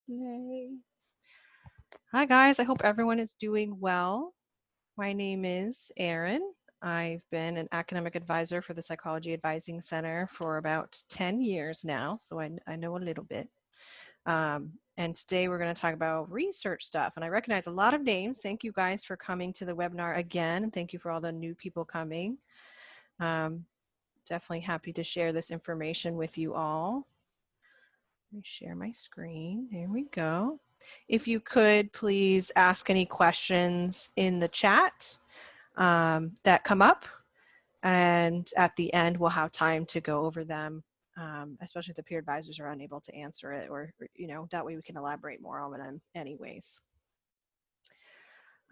Yay. Hi guys, I hope everyone is doing well. My name is Erin. I've been an academic advisor for the Psychology Advising Center for about 10 years now, so I know a little bit. And today we're going to talk about research stuff. And I recognize a lot of names. Thank you guys for coming to the webinar again. And thank you for all the new people coming. Definitely happy to share this information with you all. Let me share my screen. There we go. If you could please ask any questions in the chat that come up, and at the end we'll have time to go over them, especially if the peer advisors are unable to answer it, or that way we can elaborate more on them anyways.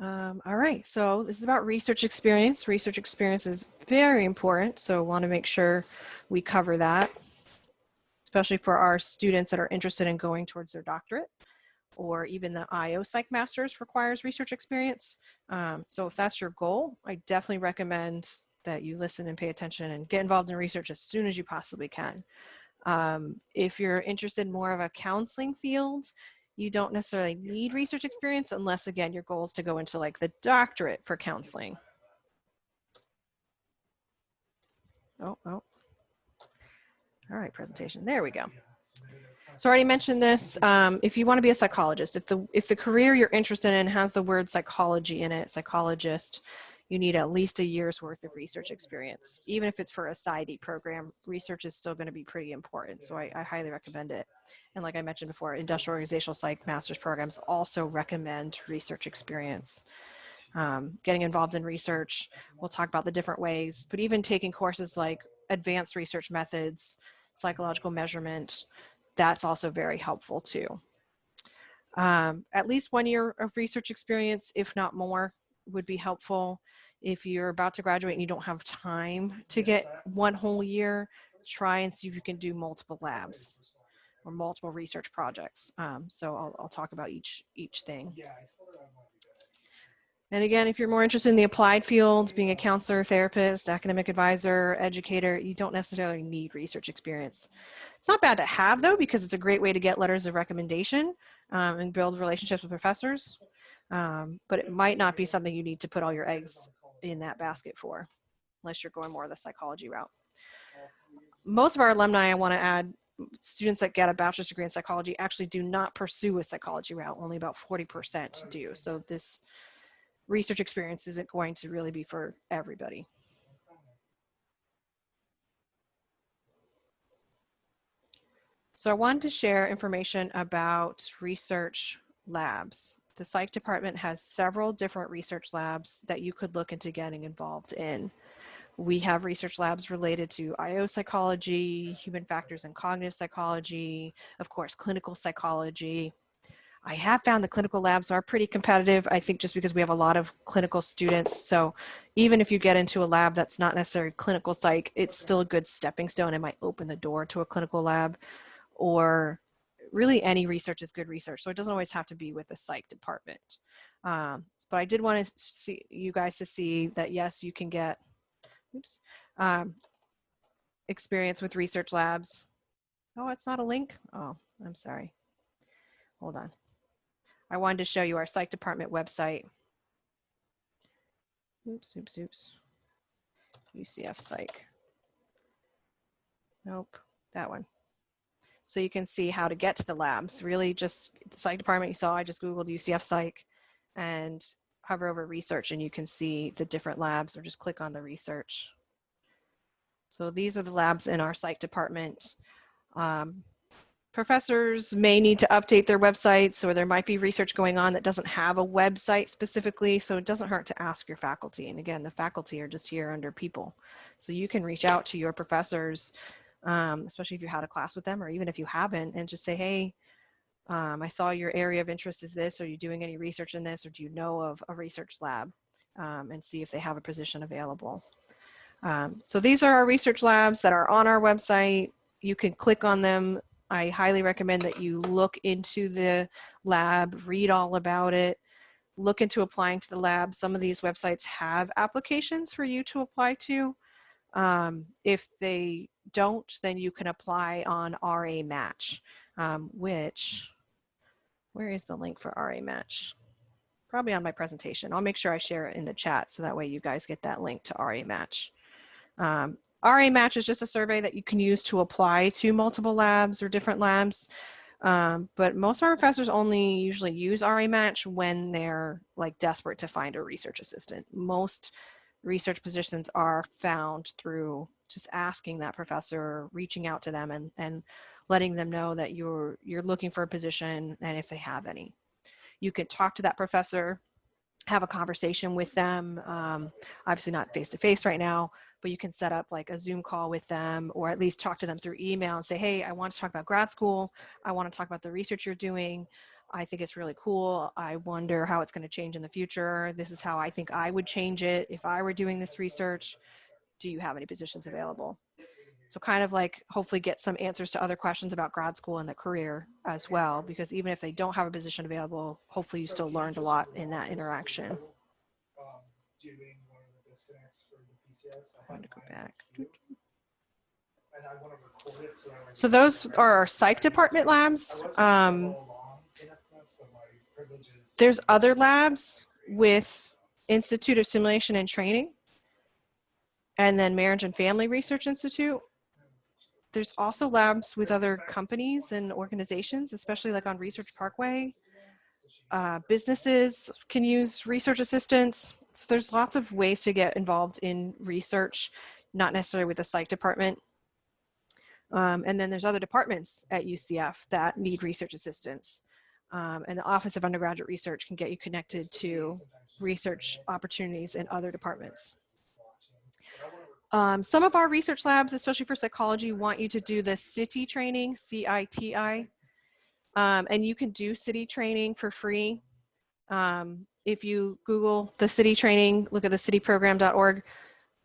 All right, so this is about research experience. Research experience is very important, so want to make sure we cover that, especially for our students that are interested in going towards their doctorate, or even the IO Psych Masters requires research experience. So if that's your goal, I definitely recommend that you listen and pay attention and get involved in research as soon as you possibly can. If you're interested in more of a counseling field, you don't necessarily need research experience unless, again, your goal is to go into like the doctorate for counseling. Oh. All right, presentation. There we go. So I already mentioned this. If you want to be a psychologist, if the career you're interested in has the word psychology in it, psychologist, you need at least a year's worth of research experience. Even if it's for a PsyD program, research is still going to be pretty important. So I highly recommend it. And like I mentioned before, industrial organizational psych master's programs also recommend research experience. Getting involved in research, we'll talk about the different ways, but even taking courses like advanced research methods, psychological measurement, that's also very helpful too. At least 1 year of research experience, if not more, would be helpful. If you're about to graduate and you don't have time to get 1 whole year, try and see if you can do multiple labs or multiple research projects. So I'll talk about each thing. And again, if you're more interested in the applied fields, being a counselor, therapist, academic advisor, educator, you don't necessarily need research experience. It's not bad to have, though, because it's a great way to get letters of recommendation and build relationships with professors. But it might not be something you need to put all your eggs in that basket for, unless you're going more the psychology route. Most of our alumni, I want to add, students that get a bachelor's degree in psychology actually do not pursue a psychology route. Only about 40% do. So this research experience isn't going to really be for everybody. So I wanted to share information about research labs. The psych department has several different research labs that you could look into getting involved in. We have research labs related to IO psychology, human factors and cognitive psychology, of course, clinical psychology. I have found the clinical labs are pretty competitive, I think just because we have a lot of clinical students. So even if you get into a lab that's not necessarily clinical psych, it's still a good stepping stone. It might open the door to a clinical lab, or really any research is good research. So it doesn't always have to be with the psych department. But I did want to see you guys to see that, yes, you can get experience with research labs. Oh, it's not a link? Oh, I'm sorry. Hold on. I wanted to show you our psych department website. Oops. UCF Psych. Nope, that one. So you can see how to get to the labs. Really just the psych department you saw, I just Googled UCF Psych and hover over research and you can see the different labs, or just click on the research. So these are the labs in our psych department. Professors may need to update their websites, or there might be research going on that doesn't have a website specifically, so it doesn't hurt to ask your faculty. And again, the faculty are just here under people. So you can reach out to your professors, especially if you had a class with them, or even if you haven't, and just say, hey, I saw your area of interest is this. Are you doing any research in this, or do you know of a research lab? And see if they have a position available. So these are our research labs that are on our website. You can click on them. I highly recommend that you look into the lab, read all about it, look into applying to the lab. Some of these websites have applications for you to apply to. If they don't, then you can apply on RA Match, which Where is the link for RA Match? Probably on my presentation. I'll make sure I share it in the chat so that way you guys get that link to RA Match. RA Match is just a survey that you can use to apply to multiple labs or different labs. But most of our professors only usually use RA Match when they're like desperate to find a research assistant. Most research positions are found through just asking that professor, reaching out to them and letting them know that you're looking for a position and if they have any. You could talk to that professor, have a conversation with them, obviously not face-to-face right now, but you can set up like a Zoom call with them or at least talk to them through email and say, hey, I want to talk about grad school. I want to talk about the research you're doing. I think it's really cool. I wonder how it's going to change in the future. This is how I think I would change it if I were doing this research. Do you have any positions available? So kind of like hopefully get some answers to other questions about grad school and the career as well, because even if they don't have a position available, hopefully you still learned a lot in that interaction. I'm going to go back. So those are our psych department labs. There's other labs with Institute of Simulation and Training, and then Marriage and Family Research Institute. There's also labs with other companies and organizations, especially like on Research Parkway. Businesses can use research assistants. So there's lots of ways to get involved in research, not necessarily with the psych department. And then there's other departments at UCF that need research assistants. And the Office of Undergraduate Research can get you connected to research opportunities in other departments. Some of our research labs, especially for psychology, want you to do the CITI training, C-I-T-I. And you can do CITI training for free. If you Google the CITI training, look at the citiprogram.org,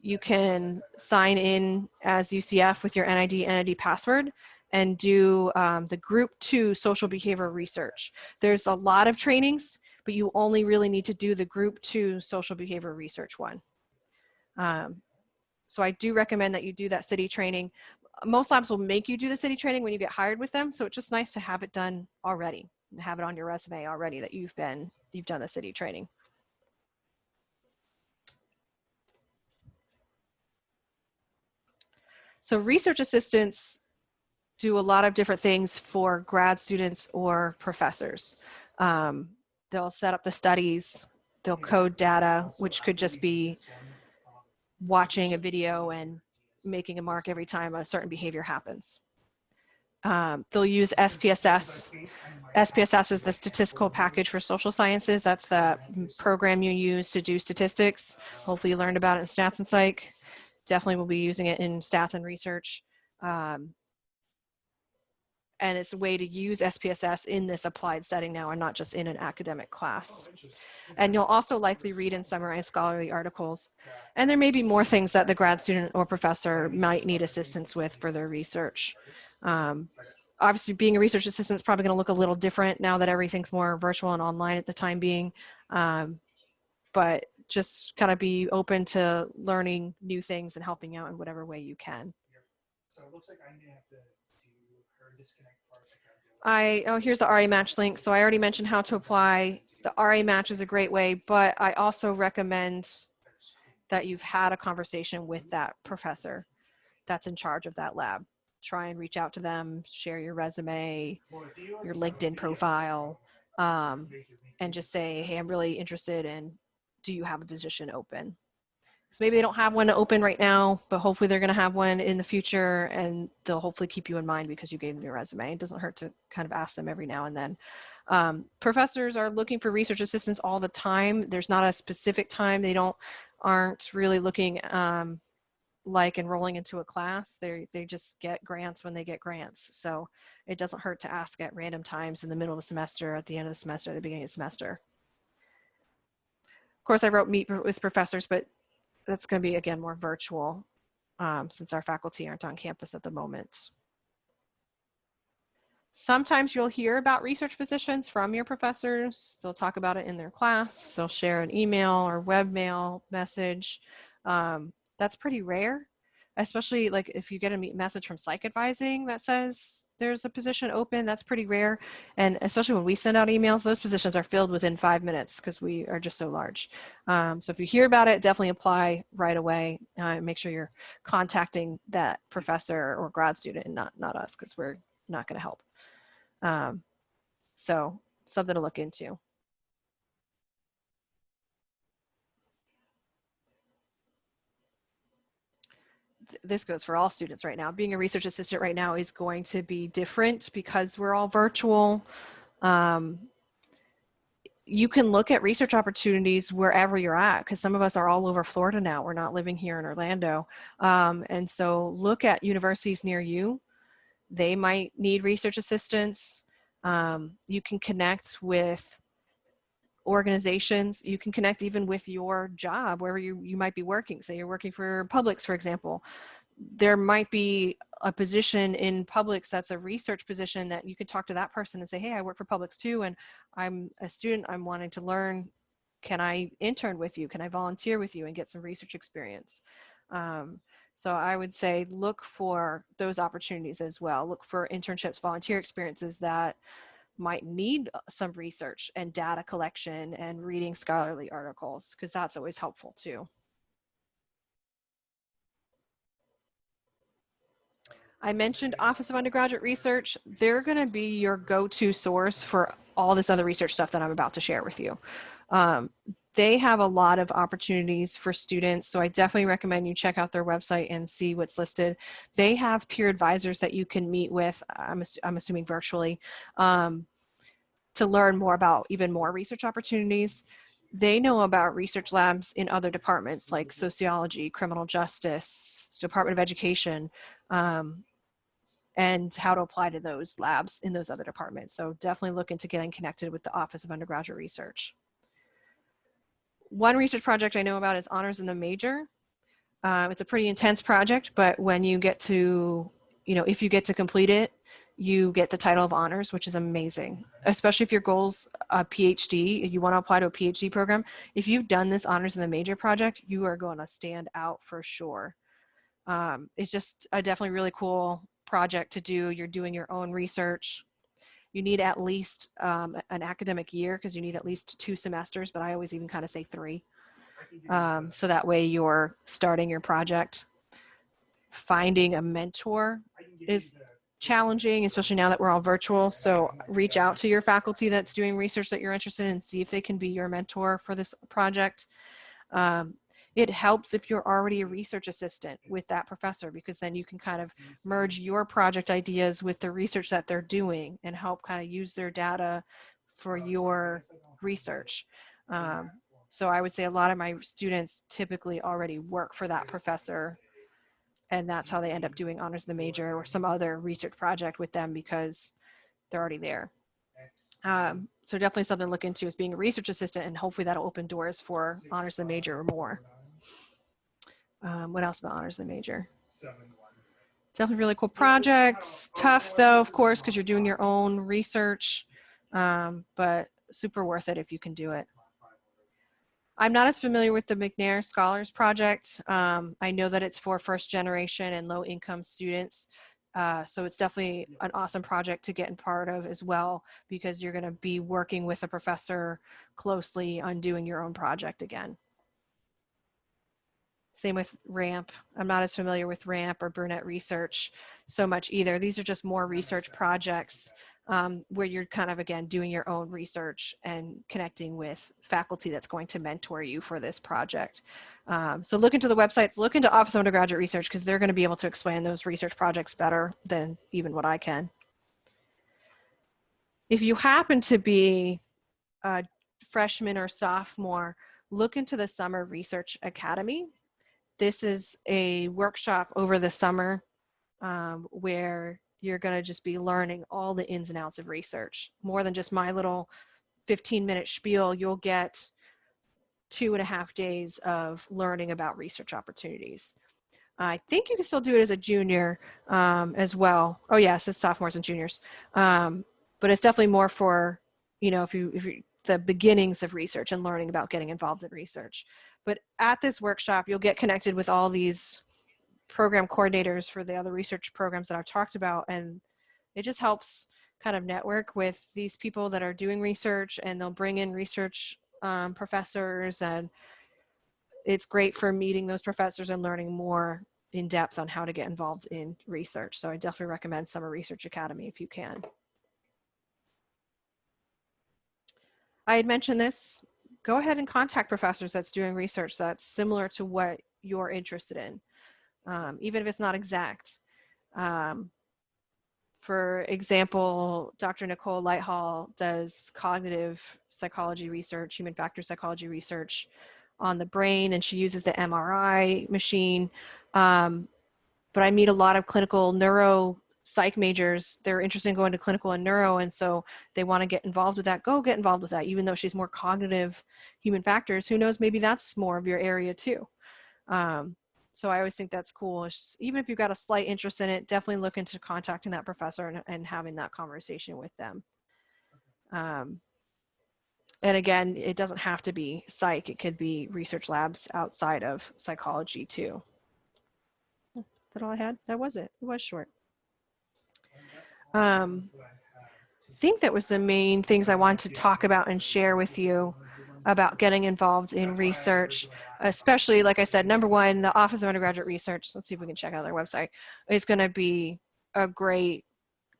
you can sign in as UCF with your NID entity password and do the Group 2 Social Behavior Research. There's a lot of trainings, but you only really need to do the Group 2 Social Behavior Research one. So I do recommend that you do that CITI training. Most labs will make you do the CITI training when you get hired with them, so it's just nice to have it done already, and have it on your resume already that you've done the CITI training. So research assistants do a lot of different things for grad students or professors. They'll set up the studies, they'll code data, which could just be watching a video and making a mark every time a certain behavior happens. They'll use SPSS. SPSS is the statistical package for social sciences. That's the program you use to do statistics. Hopefully you learned about it in stats and psych. Definitely will be using it in stats and research. And it's a way to use SPSS in this applied setting now and not just in an academic class. And you'll also likely read and summarize scholarly articles. And there may be more things that the grad student or professor might need assistance with for their research. Obviously, being a research assistant is probably going to look a little different now that everything's more virtual and online at the time being. But just kind of be open to learning new things and helping out in whatever way you can. So it looks like I may have to do her disconnect part. Oh, here's the RA Match link. So I already mentioned how to apply. The RA Match is a great way, but I also recommend that you've had a conversation with that professor that's in charge of that lab. Try and reach out to them, share your resume, your LinkedIn profile, and just say, hey, I'm really interested in, do you have a position open? So maybe they don't have one open right now, but hopefully they're going to have one in the future, and they'll hopefully keep you in mind because you gave them your resume. It doesn't hurt to kind of ask them every now and then. Professors are looking for research assistants all the time. There's not a specific time. They aren't really looking like enrolling into a class. They just get grants when they get grants. So it doesn't hurt to ask at random times in the middle of the semester, at the end of the semester, at the beginning of the semester. Of course, I wrote meet with professors, but that's going to be, again, more virtual since our faculty aren't on campus at the moment. Sometimes you'll hear about research positions from your professors. They'll talk about it in their class. They'll share an email or webmail message. That's pretty rare. especially like if you get a message from psych advising that says there's a position open, that's pretty rare. And especially when we send out emails, those positions are filled within 5 minutes because we are just so large. So if you hear about it, definitely apply right away. Make sure you're contacting that professor or grad student and not us, because we're not going to help. So something to look into. This goes for all students right now. Being a research assistant right now is going to be different because we're all virtual. You can look at research opportunities wherever you're at, because some of us are all over Florida now. We're not living here in Orlando. And so look at universities near you. They might need research assistants. You can connect with organizations. You can connect even with your job, wherever you might be working. Say you're working for Publix, for example. There might be a position in Publix that's a research position that you could talk to that person and say, hey, I work for Publix too, and I'm a student, I'm wanting to learn. Can I intern with you? Can I volunteer with you and get some research experience? So I would say look for those opportunities as well. Look for internships, volunteer experiences that might need some research and data collection and reading scholarly articles, because that's always helpful too. I mentioned Office of Undergraduate Research. They're going to be your go-to source for all this other research stuff that I'm about to share with you. They have a lot of opportunities for students, so I definitely recommend you check out their website and see what's listed. They have peer advisors that you can meet with, I'm assuming virtually, to learn more about even more research opportunities. They know about research labs in other departments like sociology, criminal justice, Department of Education, and how to apply to those labs in those other departments. So definitely look into getting connected with the Office of Undergraduate Research. One research project I know about is Honors in the Major. It's a pretty intense project, but when you get to, if you get to complete it, you get the title of honors, which is amazing, especially if your goal's a PhD, you want to apply to a PhD program. If you've done this Honors in the Major project, you are going to stand out for sure. It's just a definitely really cool project to do. You're doing your own research. You need at least an academic year, because you need at least 2 semesters, but I always even kind of say 3. So that way you're starting your project. Finding a mentor is challenging, especially now that we're all virtual. So reach out to your faculty that's doing research that you're interested in and see if they can be your mentor for this project. It helps if you're already a research assistant with that professor, because then you can kind of merge your project ideas with the research that they're doing and help kind of use their data for your research. So I would say a lot of my students typically already work for that professor, and that's how they end up doing Honors in the Major or some other research project with them, because they're already there. So definitely something to look into is being a research assistant, and hopefully that'll open doors for Honors in the Major or more. What else about Honors in the Major? Definitely really cool projects. Tough though, of course, because you're doing your own research, but super worth it if you can do it. I'm not as familiar with the McNair Scholars Project. I know that it's for first generation and low income students. So it's definitely an awesome project to get in part of as well, because you're going to be working with a professor closely on doing your own project again. Same with RAMP. I'm not as familiar with RAMP or Burnett Research so much either. These are just more research projects where you're kind of, again, doing your own research and connecting with faculty that's going to mentor you for this project. So look into the websites, look into Office of Undergraduate Research, because they're going to be able to explain those research projects better than even what I can. If you happen to be a freshman or sophomore, look into the Summer Research Academy. This is a workshop over the summer where you're going to just be learning all the ins and outs of research. More than just my little 15-minute spiel, you'll get 2.5 days of learning about research opportunities. I think you can still do it as a junior as well. Oh yes, it's sophomores and juniors. But it's definitely more for, if you the beginnings of research and learning about getting involved in research. But at this workshop, you'll get connected with all these program coordinators for the other research programs that I've talked about, and it just helps kind of network with these people that are doing research, and they'll bring in research professors, and it's great for meeting those professors and learning more in depth on how to get involved in research. So I definitely recommend Summer Research Academy if you can. I had mentioned this. Go ahead and contact professors that's doing research that's similar to what you're interested in, even if it's not exact. For example, Dr. Nicole Lighthall does cognitive psychology research, human factor psychology research on the brain, and she uses the MRI machine. But I meet a lot of clinical neuro psych majors. They're interested in going to clinical and neuro, and so they want to get involved with that. Go get involved with that, even though she's more cognitive human factors. Who knows, maybe that's more of your area too. So I always think that's cool. It's just, even if you've got a slight interest in it, definitely look into contacting that professor and having that conversation with them. And again, it doesn't have to be psych. It could be research labs outside of psychology too. Is that all I had? That was it. It was short. I think that was the main things I wanted to talk about and share with you about getting involved in research, especially, like I said, number one, the Office of Undergraduate Research. Let's see if we can check out their website. It's going to be a great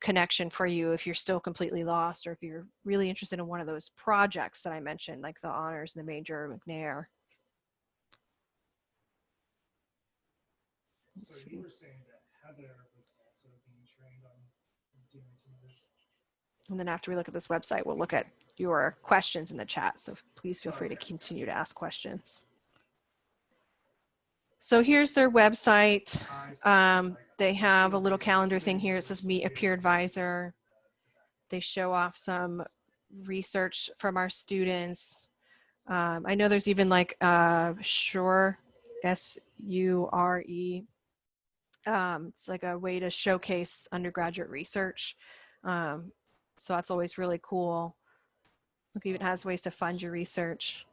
connection for you if you're still completely lost, or if you're really interested in one of those projects that I mentioned, like the honors, the major, McNair. So you were saying that Heather was also being trained on doing some of this. And then after we look at this website, we'll look at your questions in the chat. So please feel free to continue to ask questions. So here's their website. They have a little calendar thing here. It says Meet a Peer Advisor. They show off some research from our students. I know there's even like Sure, S-U-R-E. It's like a way to showcase undergraduate research. So that's always really cool. Look, it even has ways to fund your research.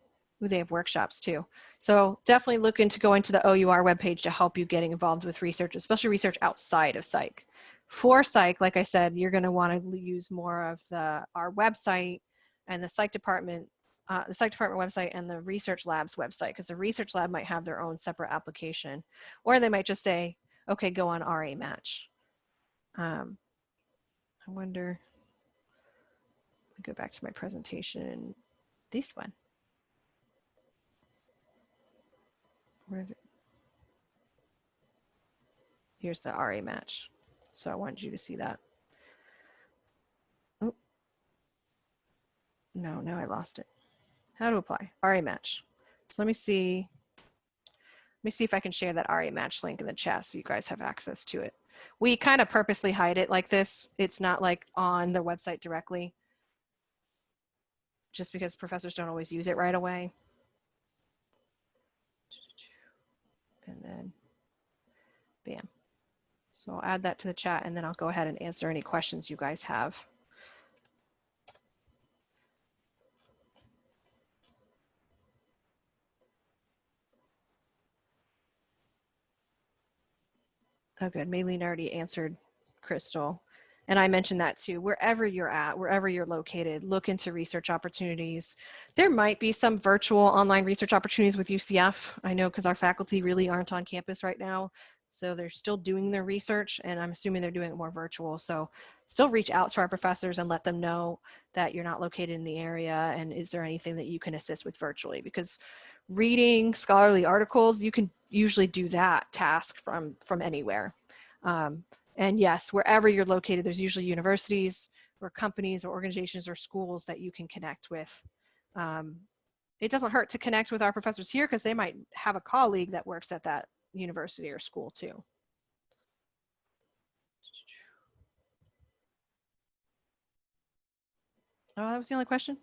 Ooh, they have workshops too. So definitely look into going to the OUR webpage to help you getting involved with research, especially research outside of psych. For psych, like I said, you're going to want to use more of our website and the psych department website and the research lab's website, because the research lab might have their own separate application, or they might just say, okay, go on RA Match. I wonder, go back to my presentation, this one. Here's the RA Match. So I wanted you to see that. Oh, no, now I lost it. How to apply RA Match. So let me see if I can share that RA Match link in the chat so you guys have access to it. We kind of purposely hide it like this. It's not like on the website directly, just because professors don't always use it right away. And then bam. So I'll add that to the chat, and then I'll go ahead and answer any questions you guys have. Oh, good. Maylene already answered Crystal. And I mentioned that too. Wherever you're at, wherever you're located, look into research opportunities. There might be some virtual online research opportunities with UCF. I know, because our faculty really aren't on campus right now. So they're still doing their research, and I'm assuming they're doing it more virtual. So still reach out to our professors and let them know that you're not located in the area, and is there anything that you can assist with virtually? Because reading scholarly articles, you can usually do that task from anywhere. And yes, wherever you're located, there's usually universities or companies or organizations or schools that you can connect with. It doesn't hurt to connect with our professors here, because they might have a colleague that works at that university or school too. Oh, that was the only question?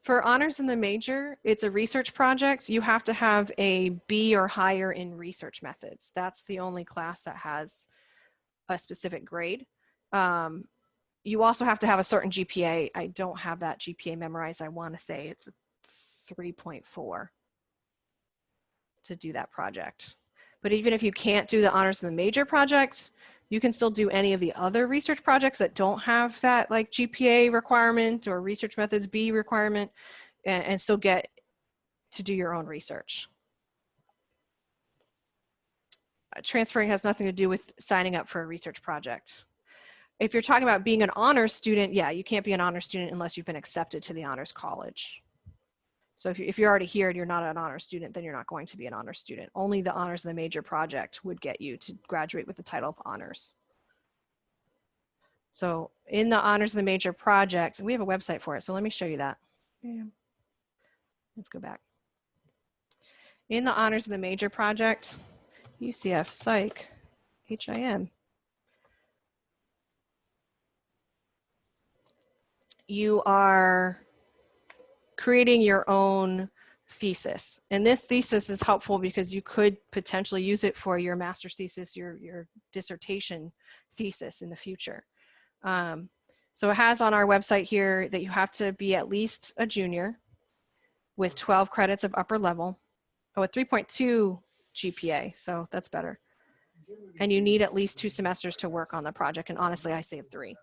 For honors in the major, it's a research project. You have to have a B or higher in research methods. That's the only class that has a specific grade. You also have to have a certain GPA. I don't have that GPA memorized. I want to say it's 3.4 to do that project. But even if you can't do the honors in the major project, you can still do any of the other research projects that don't have that like GPA requirement or research methods B requirement, and still get to do your own research. Transferring has nothing to do with signing up for a research project. If you're talking about being an honors student, yeah, you can't be an honors student unless you've been accepted to the honors college. So if you're already here and you're not an honors student, then you're not going to be an honors student. Only the honors in the major project would get you to graduate with the title of honors. So in the honors of the major project, we have a website for it. So let me show you that. Let's go back. In the honors of the major project, UCF Psych, HIM. You are creating your own thesis. And this thesis is helpful because you could potentially use it for your master's thesis, your dissertation thesis in the future. So it has on our website here that you have to be at least a junior with 12 credits of upper level. Oh, a 3.2 GPA, so that's better. And you need at least 2 semesters to work on the project. And honestly, I say 3.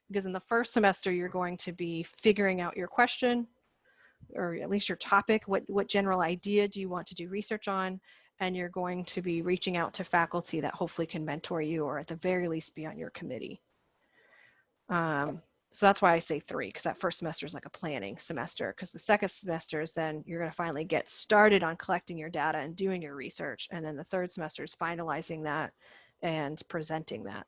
Because in the first semester, you're going to be figuring out your question, or at least your topic, what general idea do you want to do research on, and you're going to be reaching out to faculty that hopefully can mentor you or at the very least be on your committee. So that's why I say 3, because that first semester is like a planning semester, because the second semester is then you're going to finally get started on collecting your data and doing your research, and then the third semester is finalizing that and presenting that.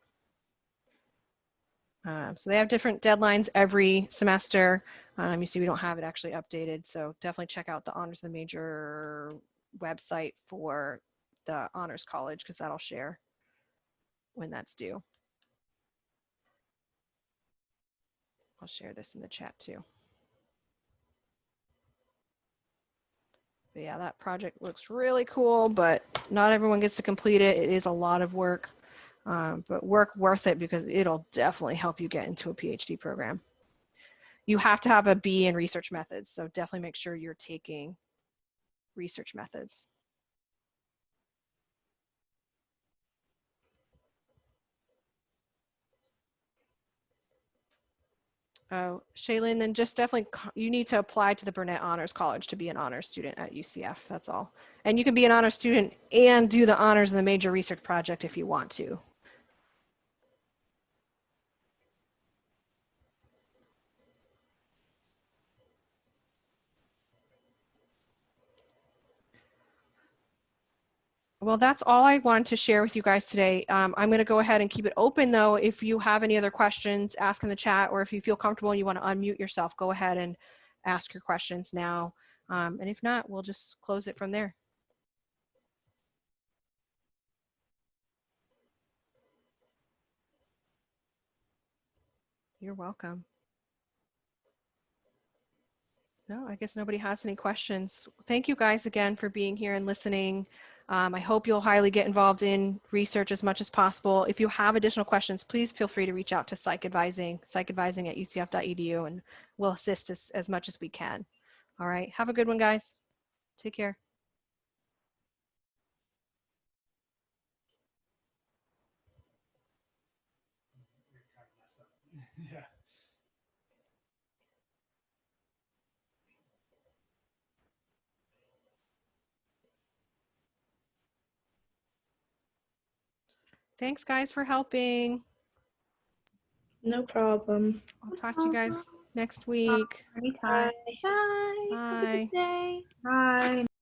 So they have different deadlines every semester. You see we don't have it actually updated, so definitely check out the Honors of the Major website for the Honors College, because that'll share when that's due. I'll share this in the chat too. But yeah, that project looks really cool, but not everyone gets to complete it. It is a lot of work. But work worth it because it'll definitely help you get into a PhD program. You have to have a B in research methods, so definitely make sure you're taking research methods. Oh, Shaylin, then just definitely, you need to apply to the Burnett Honors College to be an honors student at UCF, that's all. And you can be an honors student and do the honors in the major research project if you want to. Well, that's all I wanted to share with you guys today. I'm going to go ahead and keep it open, though. If you have any other questions, ask in the chat, or if you feel comfortable and you want to unmute yourself, go ahead and ask your questions now. And if not, we'll just close it from there. You're welcome. No, I guess nobody has any questions. Thank you guys again for being here and listening. I hope you'll highly get involved in research as much as possible. If you have additional questions, please feel free to reach out to psych advising at ucf.edu, and we'll assist as much as we can. All right, have a good one, guys. Take care. You're kind of messed up. Yeah. Thanks, guys, for helping. No problem. I'll talk to you guys next week. Anytime. Bye. Bye. Have a Bye. good day. Bye.